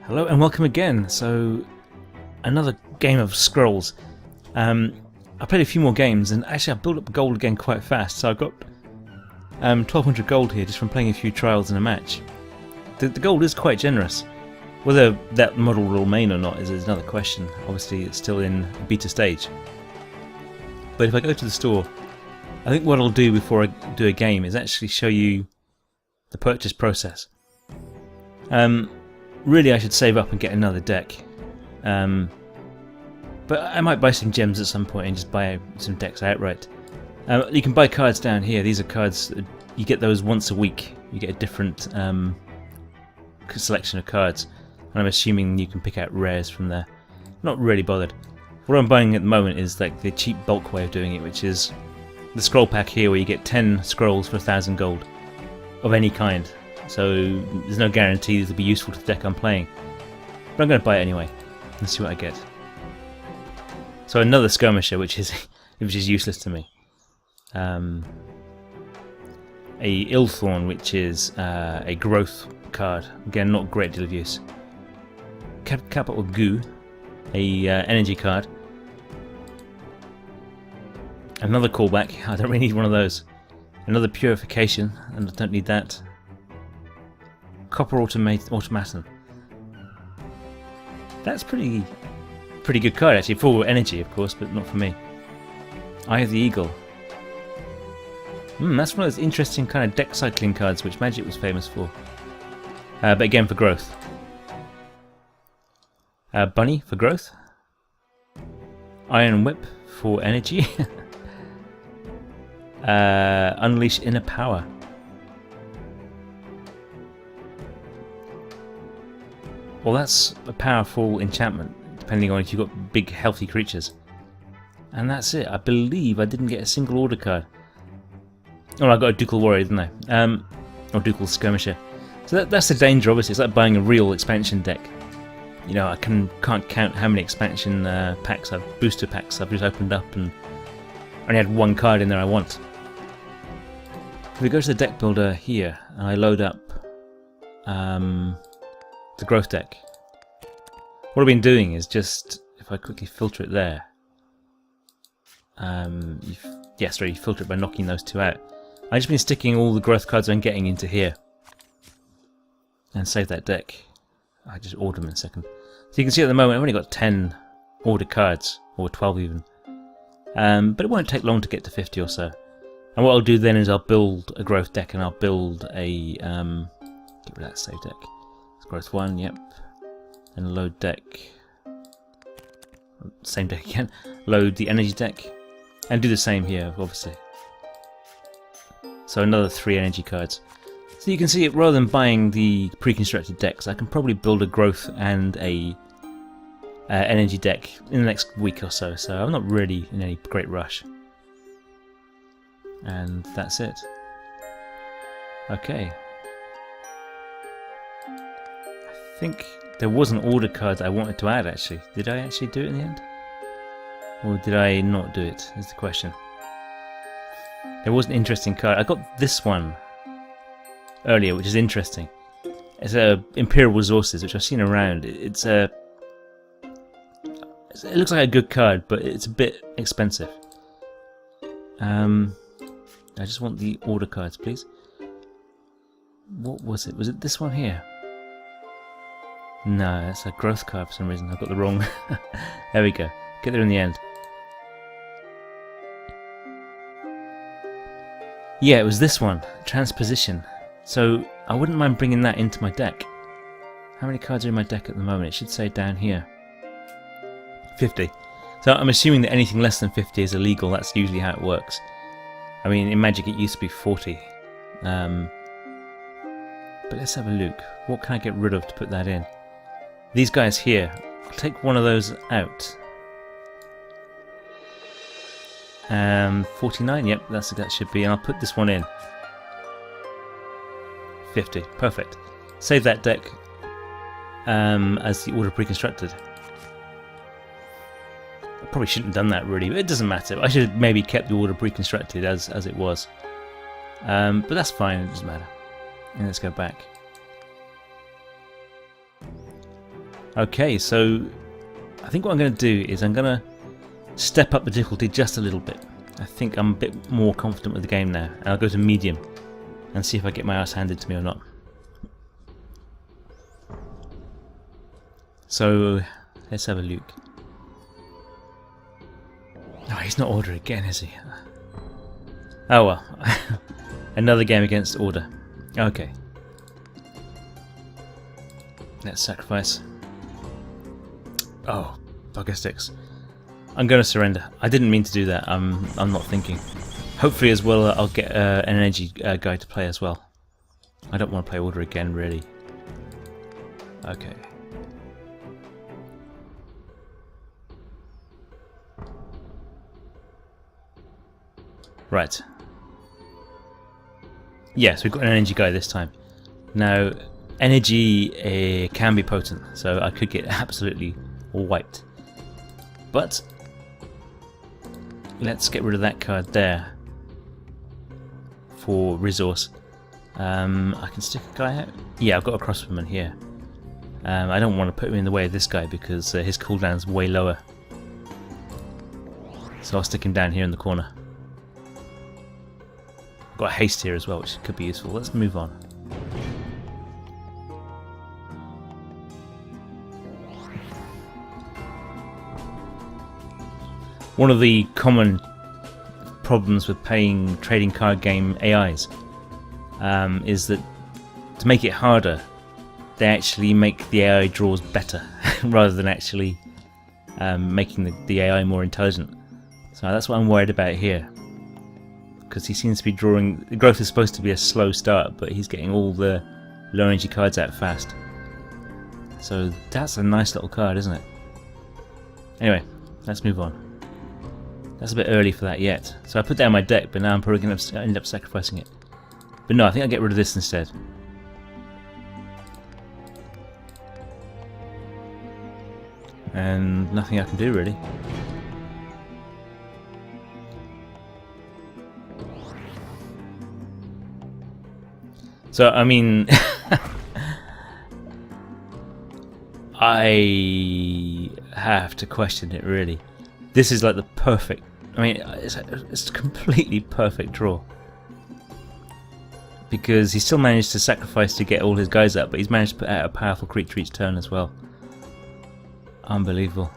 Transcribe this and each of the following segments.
Hello and welcome again. So, another game of Scrolls. I played a few more games and actually I built up gold again quite fast. So I've got 1200 gold here just from playing a few trials in a match. The gold is quite generous. Whether that model will remain or not is another question. Obviously it's still in beta stage. But if I go to the store, I think what I'll do before I do a game is actually show you the purchase process. Really I should save up and get another deck. But I might buy some gems at some point and just buy some decks outright. You can buy cards down here. These are cards, you get those once a week. You get a different selection of cards. And I'm assuming you can pick out rares from there. Not really bothered. What I'm buying at the moment is like the cheap bulk way of doing it, which is the scroll pack here where you get 10 scrolls for 1000 gold of any kind. So there's no guarantee this will be useful to the deck I'm playing. But I'm going to buy it anyway. Let's see what I get. So another skirmisher, which is useless to me. A Illthorn, which is a growth card. Again, not a great deal of use. Capital Goo, a energy card. Another callback. I don't really need one of those. Another purification, and I don't need that. Copper Automaton. That's pretty good card actually, for energy of course, but not for me. Eye of the Eagle. That's one of those interesting kind of deck cycling cards which Magic was famous for. But again for growth. Bunny for growth. Iron Whip for energy. Unleash Inner Power. Well, that's a powerful enchantment, depending on if you've got big, healthy creatures. And that's it. I believe I didn't get a single order card. Oh, I got a Ducal Warrior, didn't I? Or Ducal Skirmisher. So that's the danger, obviously. It's like buying a real expansion deck. You know, I can't count how many expansion booster packs I've just opened up, and only had one card in there I want. If we go to the deck builder here, and I load up the growth deck. What I've been doing is just, if I quickly filter it there, you filter it by knocking those two out. I've just been sticking all the growth cards I'm getting into here and save that deck. I just order them in a second. So you can see at the moment I've only got 10 order cards, or 12 even, but it won't take long to get to 50 or so. And what I'll do then is I'll build a growth deck, and I'll build a get rid of that save deck. Growth 1, yep. And load deck. Same deck again. Load the energy deck. And do the same here, obviously. So another 3 energy cards. So you can see, rather than buying the pre-constructed decks, I can probably build a growth and a energy deck in the next week or so. So I'm not really in any great rush. And that's it. Okay. I think there was an order card I wanted to add actually. Did I actually do it in the end? Or did I not do it, is the question. There was an interesting card. I got this one earlier, which is interesting. It's a Imperial Resources, which I've seen around. It looks like a good card, but it's a bit expensive. I just want the order cards, please. What was it? Was it this one here? No, that's a growth card for some reason. I've got the wrong... There we go. Get there in the end. Yeah, it was this one. Transposition. So, I wouldn't mind bringing that into my deck. How many cards are in my deck at the moment? It should say down here. 50. So, I'm assuming that anything less than 50 is illegal. That's usually how it works. I mean, in Magic it used to be 40. But let's have a look. What can I get rid of to put that in? These guys here, I'll take one of those out. 49, yep, that should be, and I'll put this one in. 50, perfect. Save that deck as the order pre-constructed. I probably shouldn't have done that really, but it doesn't matter. I should have maybe kept the order pre-constructed as it was. But that's fine, it doesn't matter. And let's go back. Okay, so I think what I'm going to do is I'm going to step up the difficulty just a little bit. I think I'm a bit more confident with the game now. And I'll go to medium and see if I get my ass handed to me or not. So let's have a look. Oh, he's not Order again, is he? Oh well. Another game against Order. Okay. Let's sacrifice. Oh, bugger sticks. I'm going to surrender. I didn't mean to do that. I'm not thinking. Hopefully as well I'll get an energy guy to play as well. I don't want to play Order again, really. Okay. Right. Yes, we've got an energy guy this time. Now, energy can be potent, so I could get absolutely wiped. But let's get rid of that card there for resource. I can stick a guy out. Yeah, I've got a crossbowman here. I don't want to put him in the way of this guy because his cooldown's way lower. So I'll stick him down here in the corner. Got haste here as well, which could be useful. Let's move on. One of the common problems with playing trading card game AIs is that to make it harder, they actually make the AI draws better rather than actually making the AI more intelligent. So that's what I'm worried about here. Because he seems to be drawing... The growth is supposed to be a slow start, but he's getting all the low energy cards out fast. So that's a nice little card, isn't it? Anyway, let's move on. That's a bit early for that yet. So I put that in my deck, but now I'm probably going to end up sacrificing it. But no, I think I'll get rid of this instead. And nothing I can do, really. So, I mean, I have to question it, really. This is like the perfect, I mean, it's a completely perfect draw. Because he still managed to sacrifice to get all his guys up, but he's managed to put out a powerful creature each turn as well. Unbelievable.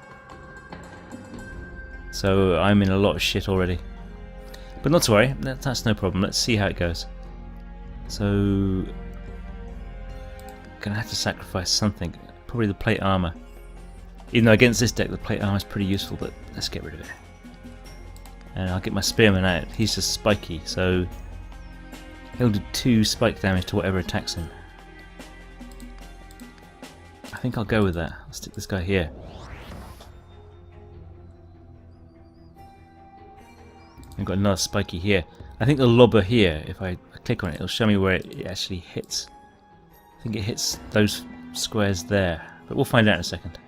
So, I'm in a lot of shit already. But not to worry, that's no problem. Let's see how it goes. So, gonna have to sacrifice something. Probably the plate armor. Even though against this deck the plate armor is pretty useful, but let's get rid of it. And I'll get my spearman out. He's just spiky, so he'll do 2 spike damage to whatever attacks him. I think I'll go with that. I'll stick this guy here. I've got another spiky here. I think the lobber here, if I click on it, it'll show me where it actually hits. I think it hits those squares there, but we'll find out in a second.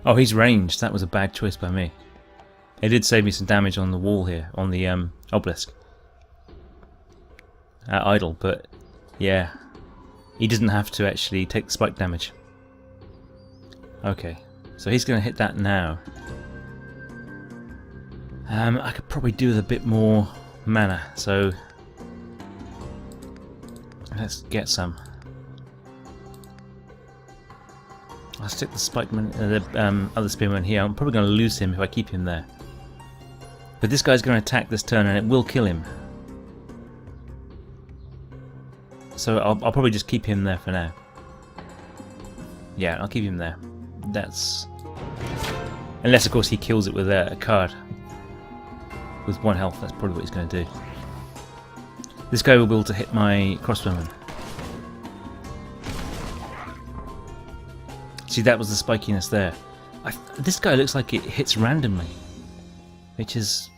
Oh, he's ranged. That was a bad choice by me. It did save me some damage on the wall here, on the obelisk. Idle, but yeah, he doesn't have to actually take the spike damage. Okay. So he's going to hit that now. I could probably do with a bit more mana, so let's get some. I'll stick the spikeman, the other spearman here. I'm probably going to lose him if I keep him there. But this guy's going to attack this turn and it will kill him. So I'll probably just keep him there for now. Yeah, I'll keep him there. That's... Unless, of course, he kills it with a card. With 1 health, that's probably what he's going to do. This guy will be able to hit my crossbowman. See, that was the spikiness there. This guy looks like it hits randomly. Which is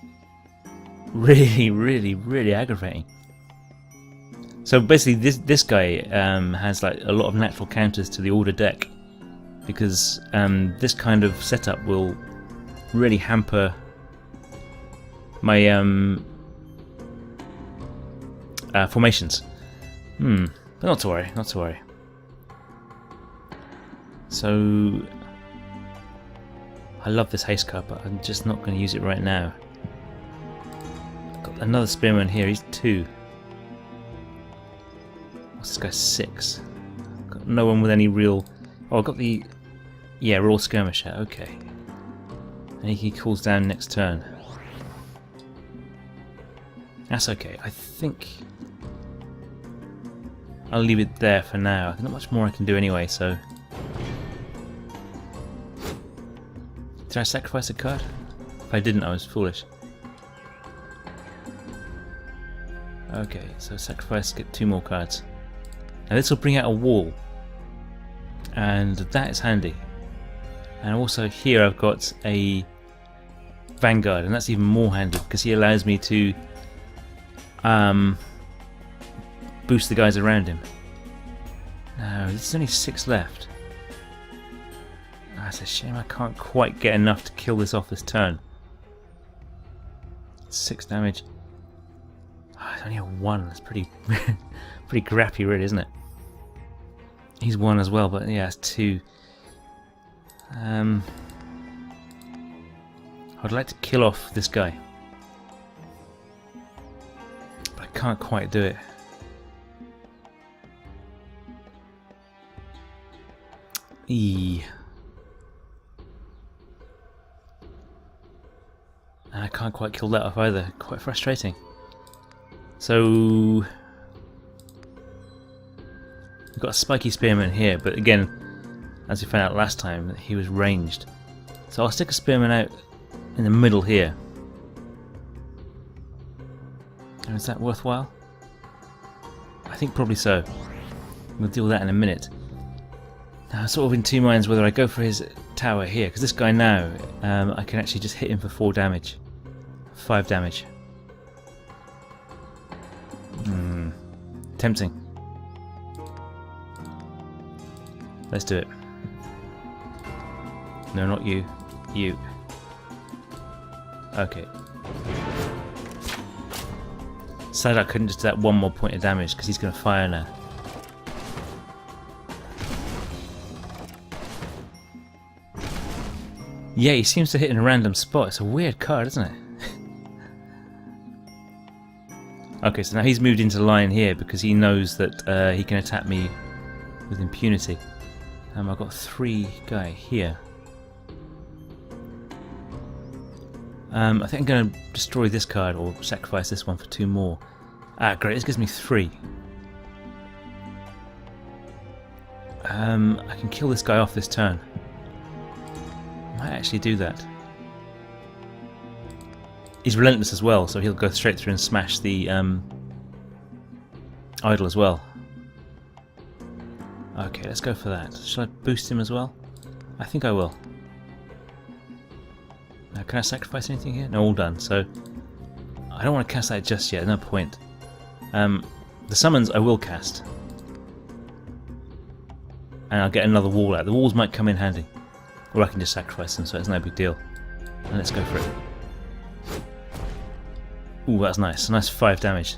really, really, really aggravating. So basically, this guy has like a lot of natural counters to the Order deck. Because this kind of setup will really hamper my formations. But not to worry, not to worry. So I love this haste card, but I'm just not going to use it right now. Got another spearman here. He's 2. What's this guy? 6. Got no one with any real. Oh, I got the raw skirmisher. Okay, and he cools down next turn. That's okay. I think I'll leave it there for now. There's not much more I can do anyway, so. Did I sacrifice a card? If I didn't, I was foolish. Okay, so sacrifice, get 2 more cards. Now this will bring out a wall, and that is handy. And also here I've got a vanguard, and that's even more handy because he allows me to boost the guys around him. Now there's only 6 left. It's a shame I can't quite get enough to kill this off this turn. 6 damage. Oh, it's only a 1. That's pretty pretty crappy, really, isn't it? He's 1 as well, but yeah, it's 2. I'd like to kill off this guy, but I can't quite do it. And I can't quite kill that off either. Quite frustrating. So we've got a spiky spearman here, but again, as we found out last time, he was ranged. So I'll stick a spearman out in the middle here. And is that worthwhile? I think probably so. We'll deal with that in a minute. Now I'm sort of in 2 minds whether I go for his tower here, because this guy now, I can actually just hit him for 4 damage. 5 damage. Tempting. Let's do it. No, not you. You. Okay. Sad I couldn't just do that 1 more point of damage because he's going to fire now. Yeah, he seems to hit in a random spot. It's a weird card, isn't it? Okay, so now he's moved into line here because he knows that he can attack me with impunity. I've got 3 guy here. I think I'm going to destroy this card or sacrifice this one for 2 more. Ah, great, this gives me 3. I can kill this guy off this turn. I might actually do that. He's relentless as well, so he'll go straight through and smash the idol as well. Okay, let's go for that. Shall I boost him as well? I think I will. Now, can I sacrifice anything here? No, all done. So I don't want to cast that just yet. No point. The summons I will cast, and I'll get another wall out. The walls might come in handy, or I can just sacrifice them, so it's no big deal. And let's go for it. Ooh, that's nice. A nice 5 damage.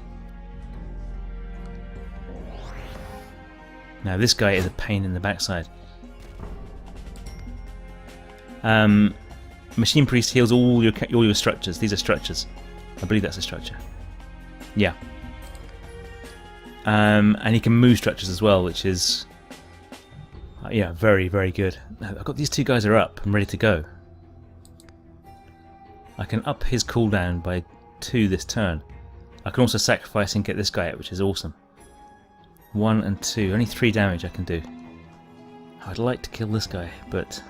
Now this guy is a pain in the backside. Machine Priest heals all your structures. These are structures. I believe that's a structure. Yeah. And he can move structures as well, which is yeah, very, very good. Now, I've got these 2 guys are up and ready to go. I can up his cooldown by 2 this turn. I can also sacrifice and get this guy out, which is awesome. 1 and 2, only 3 damage I can do. I'd like to kill this guy, but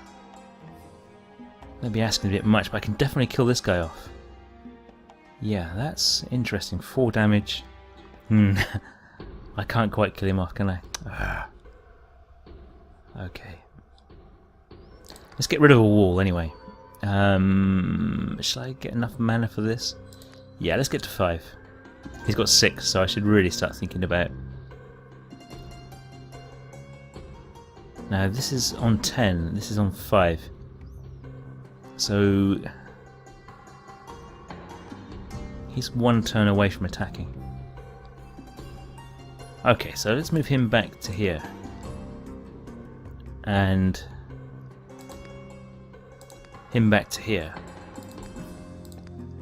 maybe asking a bit much, but I can definitely kill this guy off. Yeah, that's interesting. 4 damage. I can't quite kill him off, can I? Okay. Let's get rid of a wall anyway. Shall I get enough mana for this? Yeah, let's get to 5. He's got 6, so I should really start thinking about. Now this is on 10, this is on 5. So he's 1 turn away from attacking. Okay, so let's move him back to here. And him back to here.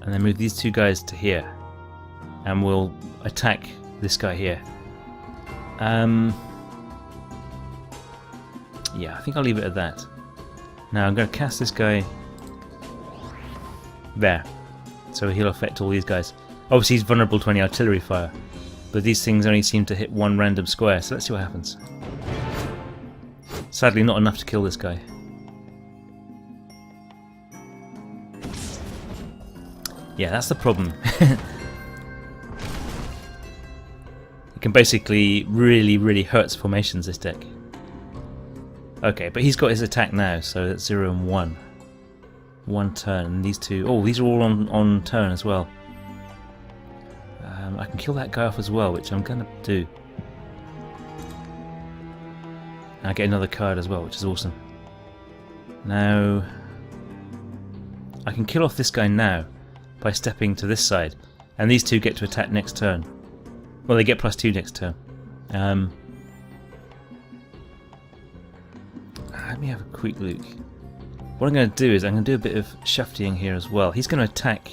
And then move these two guys to here. And we'll attack this guy here. Yeah, I think I'll leave it at that. Now I'm going to cast this guy there. So he'll affect all these guys. Obviously he's vulnerable to any artillery fire. But these things only seem to hit one random square, so let's see what happens. Sadly not enough to kill this guy. Yeah, that's the problem. It can basically really hurts formations, this deck. Okay, but he's got his attack now, so that's 0 and 1. 1 turn, and these two... Oh, these are all on turn as well. I can kill that guy off as well, which I'm going to do. And I get another card as well, which is awesome. Now... I can kill off this guy now by stepping to this side, and these two get to attack next turn. Well, they get +2 next turn. Let me have a quick look. What I'm going to do is I'm going to do a bit of shaftying here as well. He's going to attack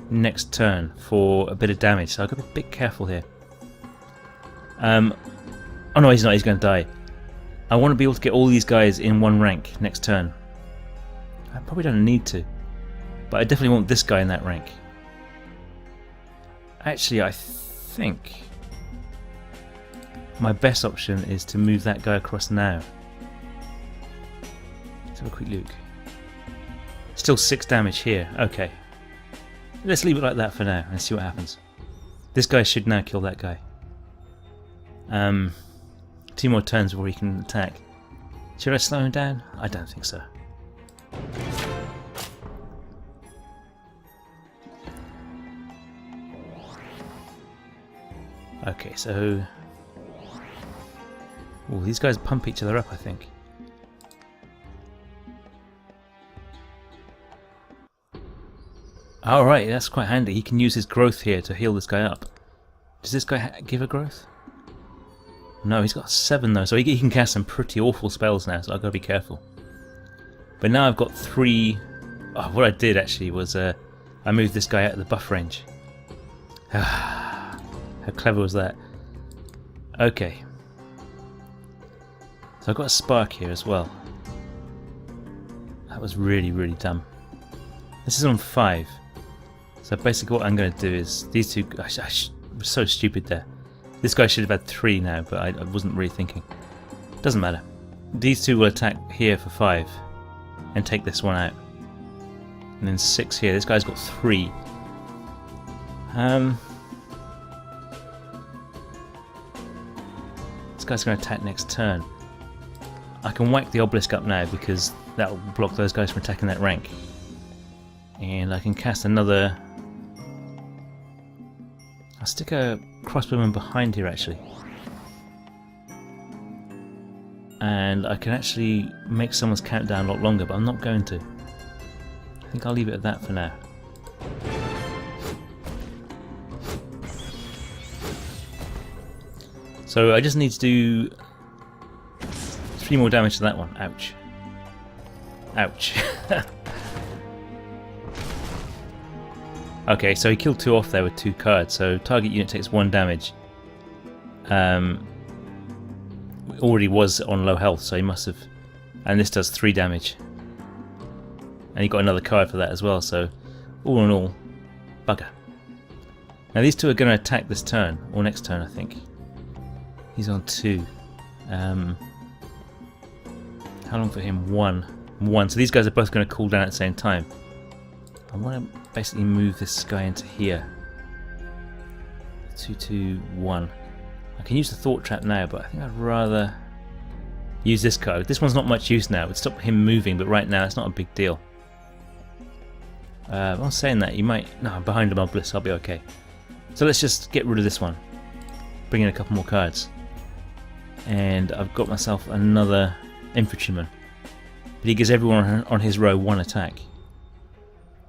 next turn for a bit of damage, so I've got to be a bit careful here. Oh no, he's not. He's going to die. I want to be able to get all these guys in one rank next turn. I probably don't need to, but I definitely want this guy in that rank. Actually, I think my best option is to move that guy across now. Let's have a quick look. Still 6 damage here. Okay. Let's leave it like that for now and see what happens. This guy should now kill that guy. 2 more turns before he can attack. Should I slow him down? I don't think so. Okay, so... Ooh, these guys pump each other up, I think. Alright, that's quite handy. He can use his growth here to heal this guy up. Does this guy give a growth? No, he's got 7 though, so he can cast some pretty awful spells now, so I've got to be careful. But now I've got 3... Oh, what I did actually was I moved this guy out of the buff range. How clever was that? Okay. So I've got a spark here as well. That was really dumb. This is on 5. So basically what I'm going to do is... These two... I was so stupid there. This guy should have had 3 now, but I wasn't really thinking. Doesn't matter. These two will attack here for 5. And take this one out. And then 6 here. This guy's got 3. This guy's going to attack next turn. I can whack the obelisk up now because that will block those guys from attacking that rank. And I can cast another... I'll stick a crossbowman behind here actually. And I can actually make someone's countdown a lot longer, but I'm not going to. I think I'll leave it at that for now. So I just need to do 3 more damage to that one. Ouch. Ouch. Okay, so he killed 2 off there with 2 cards, so target unit takes 1 damage. Already was on low health, so he must have... And this does 3 damage. And he got another card for that as well, so all in all, bugger. Now these two are going to attack this turn, or next turn I think. He's on 2. How long for him? 1. So these guys are both going to cool down at the same time. I want to basically move this guy into here. 2, 2, 1. I can use the thought trap now, but I think I'd rather use this card. This one's not much use now. It would stop him moving, but right now it's not a big deal. I'm saying that, you might... No, I'm behind him on Bliss, I'll be okay. So let's just get rid of this one. Bring in a couple more cards. And I've got myself another infantryman. But he gives everyone on his row 1 attack.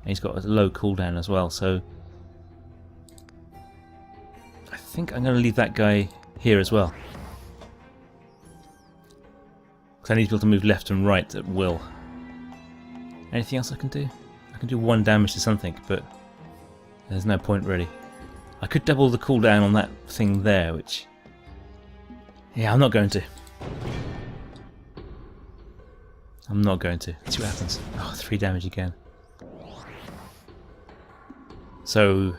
And he's got a low cooldown as well, so... I think I'm going to leave that guy here as well. Because I need to be able to move left and right at will. Anything else I can do? I can do 1 damage to something, but there's no point really. I could double the cooldown on that thing there, which... yeah, I'm not going to. I'm not going to. Let's see what happens. Oh, 3 damage again. So...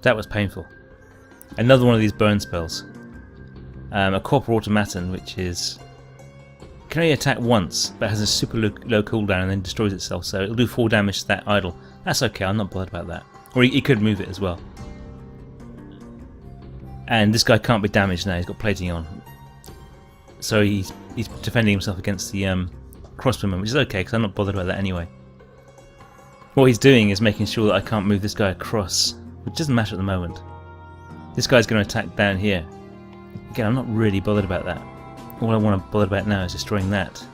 that was painful. Another one of these burn spells. A Corporal Automaton, which is... can only attack once, but has a super low cooldown and then destroys itself, so it'll do 4 damage to that idol. That's okay, I'm not bothered about that. Or he could move it as well. And this guy can't be damaged now, he's got plating on. So he's defending himself against the crossbowman, which is okay, because I'm not bothered about that anyway. What he's doing is making sure that I can't move this guy across, which doesn't matter at the moment. This guy's going to attack down here. Again, I'm not really bothered about that. All I want to bother about now is destroying that.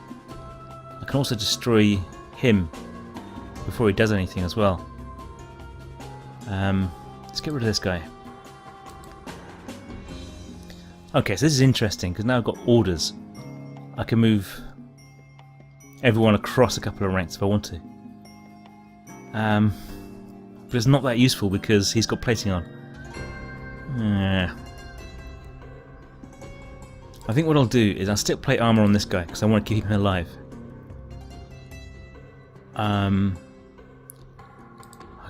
I can also destroy him before he does anything as well. Let's get rid of this guy. Okay, so this is interesting because now I've got orders. I can move everyone across a couple of ranks if I want to. But it's not that useful because he's got plating on. I think what I'll do is I'll stick plate armor on this guy because I want to keep him alive. I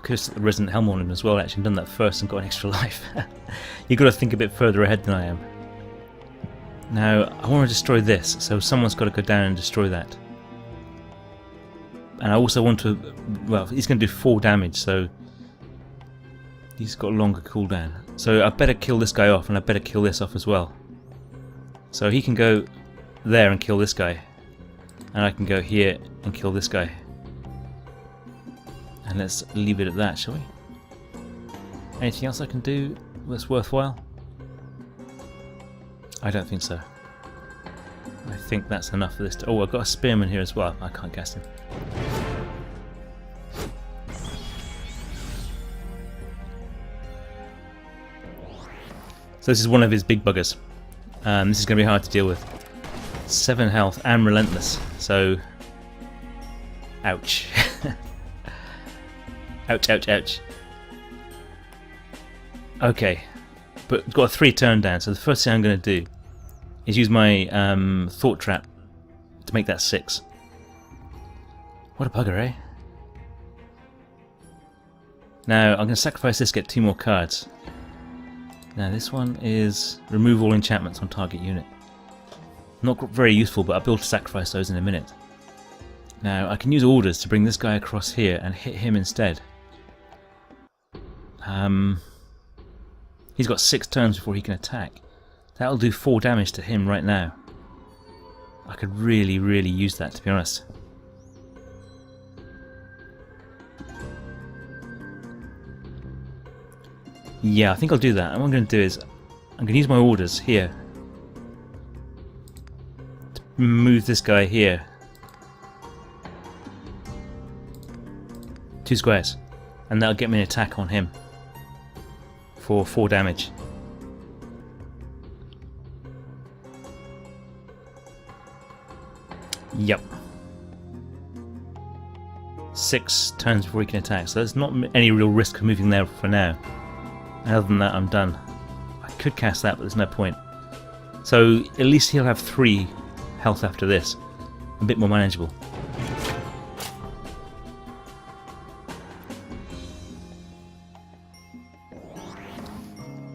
could have stuck the resonant helm on him as well, actually, and done that first and got an extra life. You've got to think a bit further ahead than I am. Now, I want to destroy this, so someone's got to go down and destroy that. And I also want to... well, he's going to do 4 damage, so... he's got a longer cooldown. So I better kill this guy off, and I better kill this off as well. So he can go there and kill this guy. And I can go here and kill this guy. And let's leave it at that, shall we? Anything else I can do that's worthwhile? I don't think so. I think that's enough for this. Oh, I've got a spearman here as well. I can't cast him. So this is one of his big buggers. This is going to be hard to deal with. 7 health and relentless. So, ouch. Ouch, ouch, ouch. Okay, but it's got a 3 turn down, so the first thing I'm going to do is use my thought trap to make that 6. What a bugger, eh? Now, I'm going to sacrifice this to get 2 more cards. Now, this one is remove all enchantments on target unit. Not very useful, but I'll be able to sacrifice those in a minute. Now, I can use orders to bring this guy across here and hit him instead. He's got 6 turns before he can attack. That'll do 4 damage to him right now. I could really, really use that, to be honest. Yeah, I think I'll do that. And what I'm going to do is, I'm going to use my orders here to move this guy here 2 squares, and that'll get me an attack on him for 4 damage. Yep. 6 turns before he can attack, so there's not any real risk of moving there for now. Other than that, I'm done. I could cast that, but there's no point. So at least he'll have 3 health after this. A bit more manageable.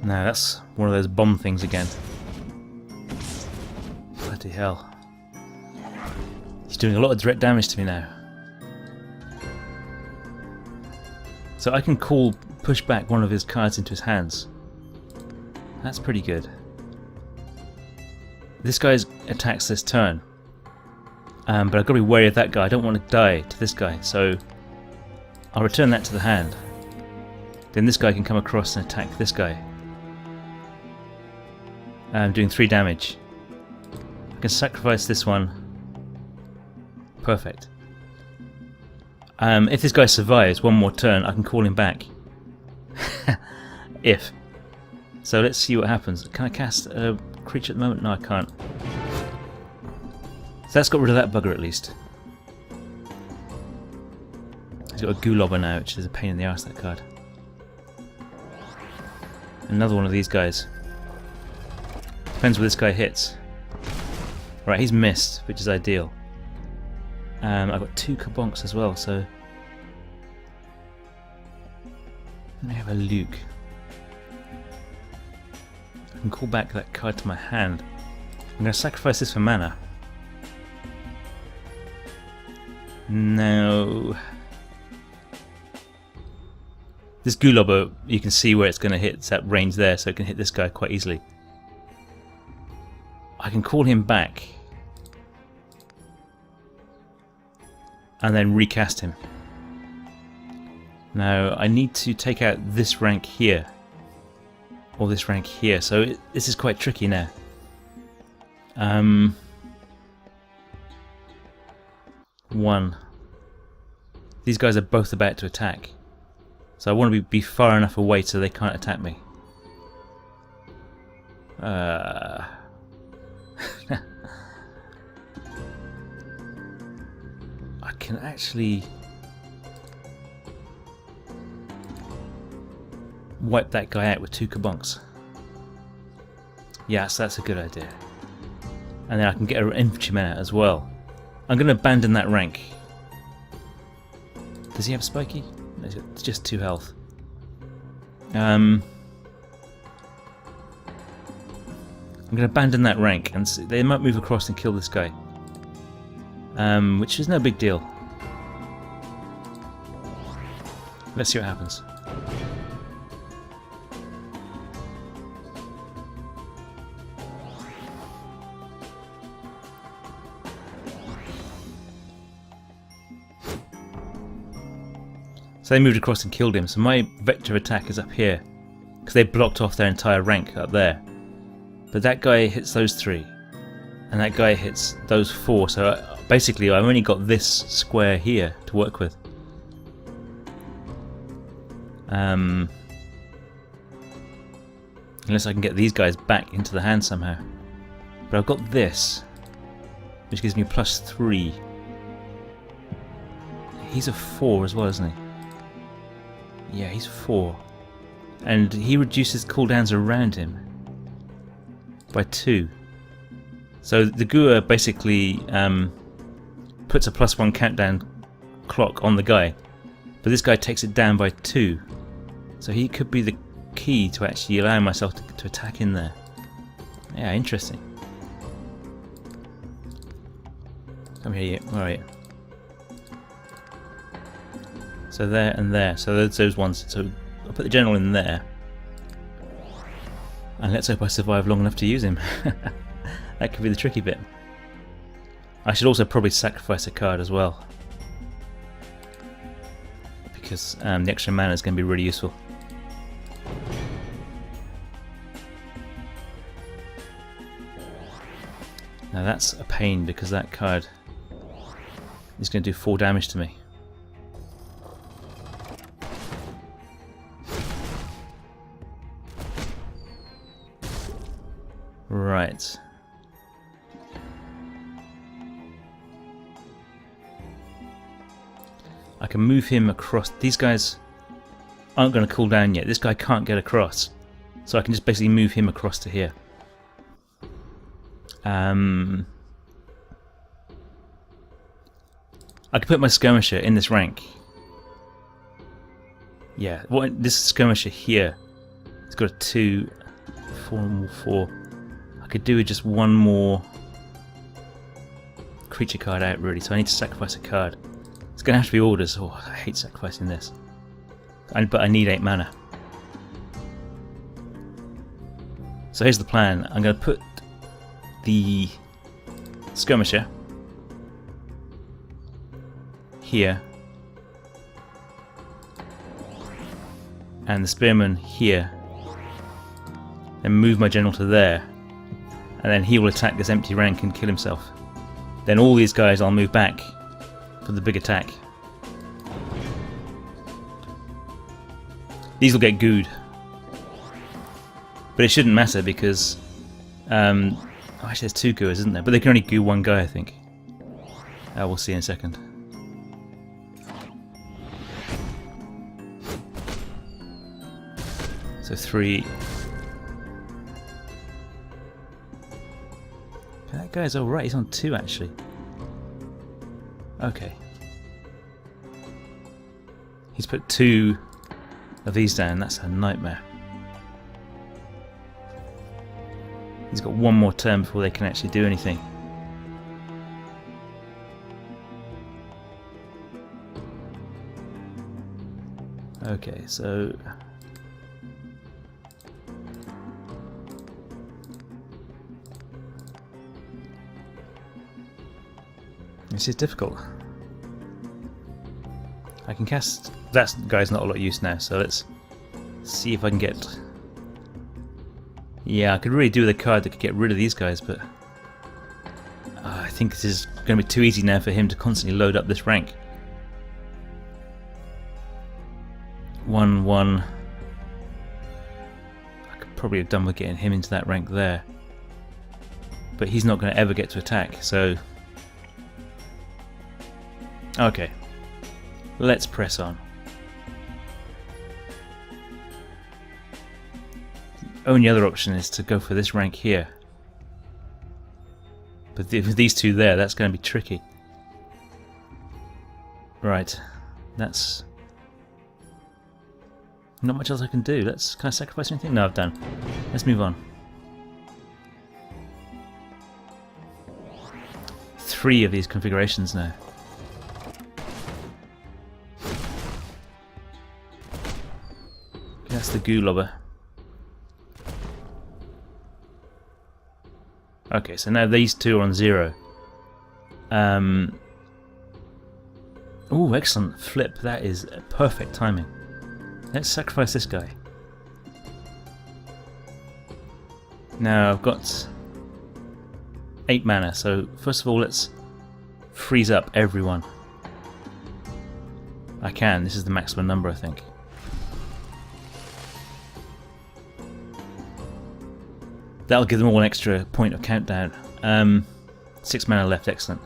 Now that's one of those bomb things again. Bloody hell. He's doing a lot of direct damage to me now. So I can push back one of his cards into his hands. That's pretty good. This guy attacks this turn. But I've got to be wary of that guy. I don't want to die to this guy, so I'll return that to the hand. Then this guy can come across and attack this guy. I'm doing 3 damage. I can sacrifice this one. Perfect. If this guy survives one more turn, I can call him back If. So let's see what happens. Can I cast a creature at the moment? No, I can't. So that's got rid of that bugger at least. He's got a Goolobber now, which is a pain in the arse, that card. Another one of these guys. Depends where this guy hits. Right, he's missed, which is ideal. I've got 2 Kabonks as well, so... Let me have a Luke. I can call back that card to my hand. I'm going to sacrifice this for mana. No. This Goolobber, you can see where it's going to hit. It's that range there, so it can hit this guy quite easily. I can call him back. And then recast him. Now, I need to take out this rank here. Or this rank here, so this is quite tricky now. One. These guys are both about to attack. So I want to be far enough away so they can't attack me. I can actually wipe that guy out with 2 Kabonks. Yes, that's a good idea. And then I can get an infantryman out as well. I'm going to abandon that rank. Does he have spiky? No, it's just 2 health. I'm going to abandon that rank, and they might move across and kill this guy. Which is no big deal. Let's see what happens. So they moved across and killed him, so my vector attack is up here, because they blocked off their entire rank up there. But that guy hits those 3, and that guy hits those 4, so basically I've only got this square here to work with. Unless I can get these guys back into the hand somehow. But I've got this, which gives me +3. He's a 4 as well, isn't he? Yeah, he's 4. And he reduces cooldowns around him by 2. So the Gua basically puts a +1 countdown clock on the guy, but this guy takes it down by 2. So he could be the key to actually allowing myself to attack in there. Yeah, interesting. Come here, you. Where are you? So there and there. So those ones. So I'll put the general in there. And let's hope I survive long enough to use him. That could be the tricky bit. I should also probably sacrifice a card as well, because the extra mana is going to be really useful. Now that's a pain, because that card is going to do 4 damage to me. Right. I can move him across. These guys aren't going to cool down yet. This guy can't get across. So I can just basically move him across to here. I could put my skirmisher in this rank. Yeah, this skirmisher here, it's got a 2, 4 more 4. I could do with just one more creature card out, really, so I need to sacrifice a card. It's going to have to be orders. Oh, I hate sacrificing this. But I need 8 mana. So here's the plan. I'm going to put the skirmisher here, and the spearman here, then move my general to there, and then he will attack this empty rank and kill himself. Then all these guys I'll move back for the big attack. These will get gooed. But it shouldn't matter because... oh, actually there's 2 gooers, isn't there? But they can only goo 1 guy, I think. We'll see in a second. So 3. That guy's alright, he's on 2 actually. Okay. He's put 2 of these down, that's a nightmare. He's got 1 more turn before they can actually do anything. Okay, so... this is difficult. I can cast... that guy's not a lot of use now, so let's see if I can get... yeah, I could really do with a card that could get rid of these guys, but... I think this is going to be too easy now for him to constantly load up this rank. 1-1. I could probably have done with getting him into that rank there. But he's not going to ever get to attack, so... okay. Let's press on. The only other option is to go for this rank here. But with these 2 there, that's going to be tricky. Right. That's... not much else I can do. Can I sacrifice anything? No, I've done. Let's move on. 3 of these configurations now. That's the goo lobber. Okay, so now these 2 are on 0. Oh, excellent flip. That is perfect timing. Let's sacrifice this guy. Now I've got 8 mana, so first of all let's freeze up everyone. I can, this is the maximum number I think. That'll give them all an extra point of countdown. 6 mana left, excellent.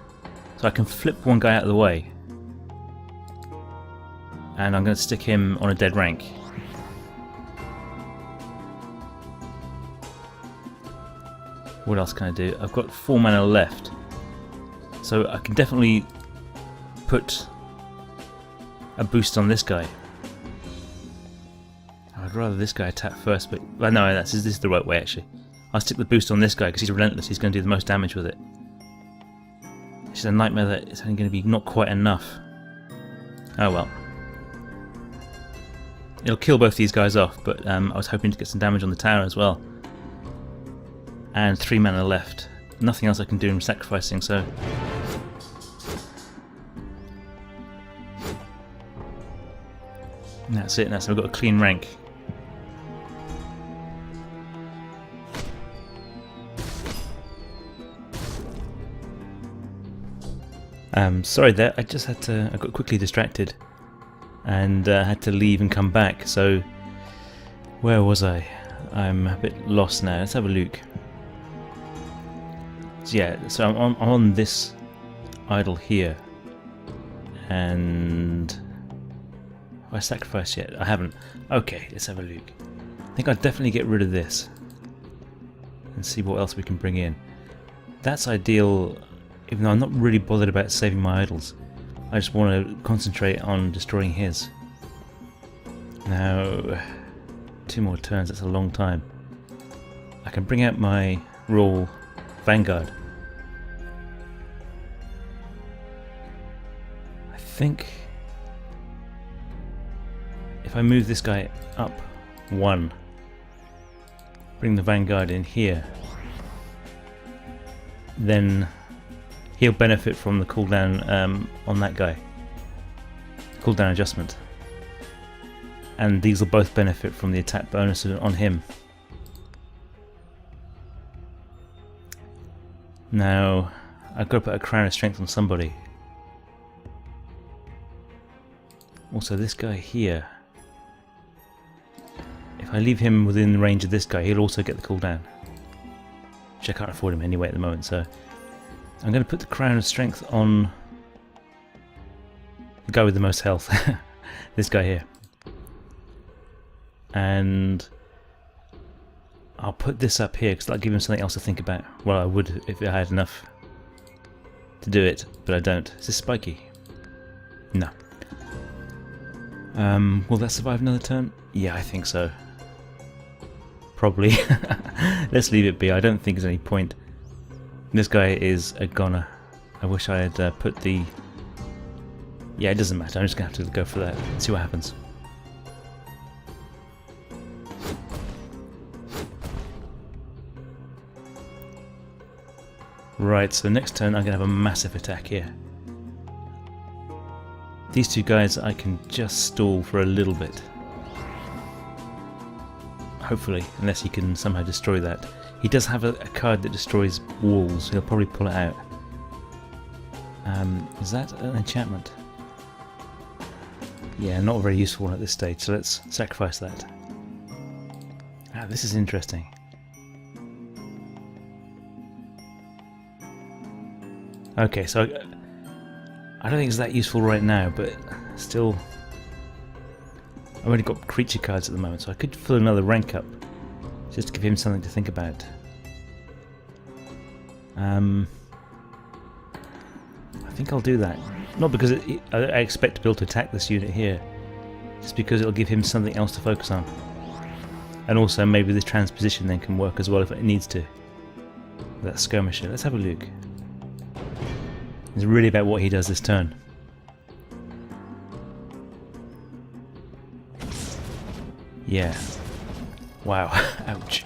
So I can flip 1 guy out of the way. And I'm going to stick him on a dead rank. What else can I do? I've got 4 mana left. So I can definitely put a boost on this guy. I'd rather this guy attack first, but... well, no, this is the right way actually. I'll stick the boost on this guy because he's relentless, he's going to do the most damage with it. It's just a nightmare that it's only going to be not quite enough. Oh well. It'll kill both these guys off, but I was hoping to get some damage on the tower as well. And 3 mana left. Nothing else I can do in sacrificing, so... and that's it, so we've got a clean rank. Sorry there, I got quickly distracted and had to leave and come back, so where was I? I'm a bit lost now. Let's have a look. So yeah, so I'm on this idol here, and have I sacrificed yet? I haven't. Okay, let's have a look. I think I'll definitely get rid of this and see what else we can bring in. That's ideal, even though I'm not really bothered about saving my idols. I just want to concentrate on destroying his. Now, 2 more turns, that's a long time. I can bring out my Royal Vanguard. I think if I move this guy up 1, bring the Vanguard in here, then he'll benefit from the cooldown on that guy. Cooldown adjustment. And these will both benefit from the attack bonus on him. Now, I've got to put a Crown of Strength on somebody. Also, this guy here. If I leave him within range of this guy, he'll also get the cooldown. Which I can't afford him anyway at the moment, so I'm going to put the Crown of Strength on the guy with the most health. This guy here. And I'll put this up here because that'll give him something else to think about. Well, I would if I had enough to do it, but I don't. Is this spiky? No. Will that survive another turn? Yeah, I think so. Probably. Let's leave it be. I don't think there's any point. This guy is a goner. I wish I had put the... Yeah, it doesn't matter. I'm just going to have to go for that. See what happens. Right, so next turn I'm going to have a massive attack here. These two guys I can just stall for a little bit. Hopefully, unless he can somehow destroy that. He does have a card that destroys walls. He'll probably pull it out. Is that an enchantment? Yeah, not a very useful one at this stage, so let's sacrifice that. Ah, this is interesting. Okay, so I don't think it's that useful right now, but still, I've only got creature cards at the moment, so I could fill another rank up, just to give him something to think about. I think I'll do that. Not because I expect to be able to attack this unit here, just because it'll give him something else to focus on. And also maybe the transposition then can work as well if it needs to. That skirmisher. Let's have a look. It's really about what he does this turn. Yeah. Wow. Ouch.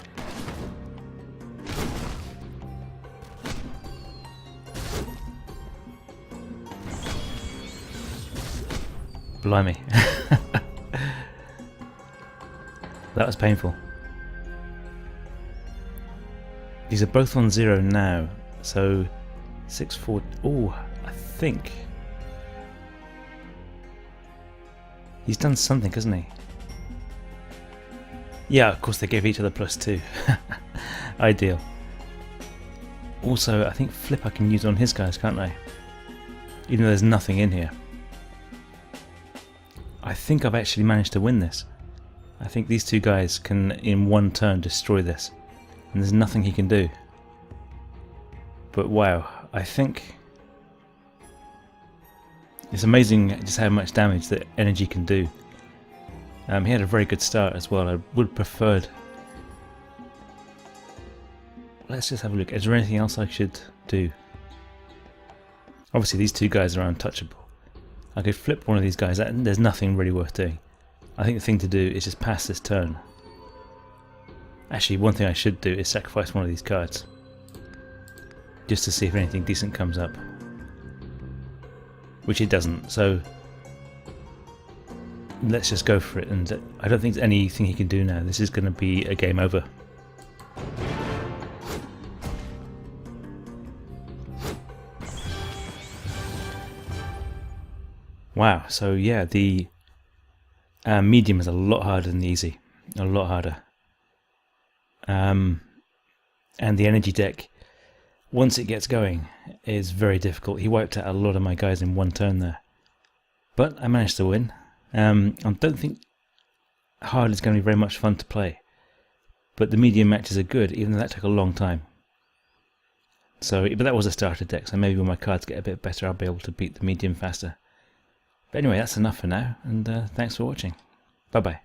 Blimey. That was painful. These are both on 0 now, so 6-4. Oh, I think he's done something, hasn't he? Yeah, of course they gave each other +2. Ideal. Also, I think flip I can use on his guys, can't I? Even though there's nothing in here. I think I've actually managed to win this. I think these two guys can, in one turn, destroy this. And there's nothing he can do. But wow, I think it's amazing just how much damage that energy can do. He had a very good start as well. I would have preferred... Let's just have a look. Is there anything else I should do? Obviously these two guys are untouchable. I could flip one of these guys, and there's nothing really worth doing. I think the thing to do is just pass this turn. Actually, one thing I should do is sacrifice one of these cards. Just to see if anything decent comes up. Which it doesn't, so... Let's just go for it, and I don't think there's anything he can do now. This is going to be a game over. Wow, so yeah, the medium is a lot harder than the easy. A lot harder. And the energy deck, once it gets going, is very difficult. He wiped out a lot of my guys in one turn there. But I managed to win. I don't think hard is going to be very much fun to play. But the medium matches are good, even though that took a long time. So, but that was a starter deck, so maybe when my cards get a bit better I'll be able to beat the medium faster. But anyway, that's enough for now, and thanks for watching. Bye bye.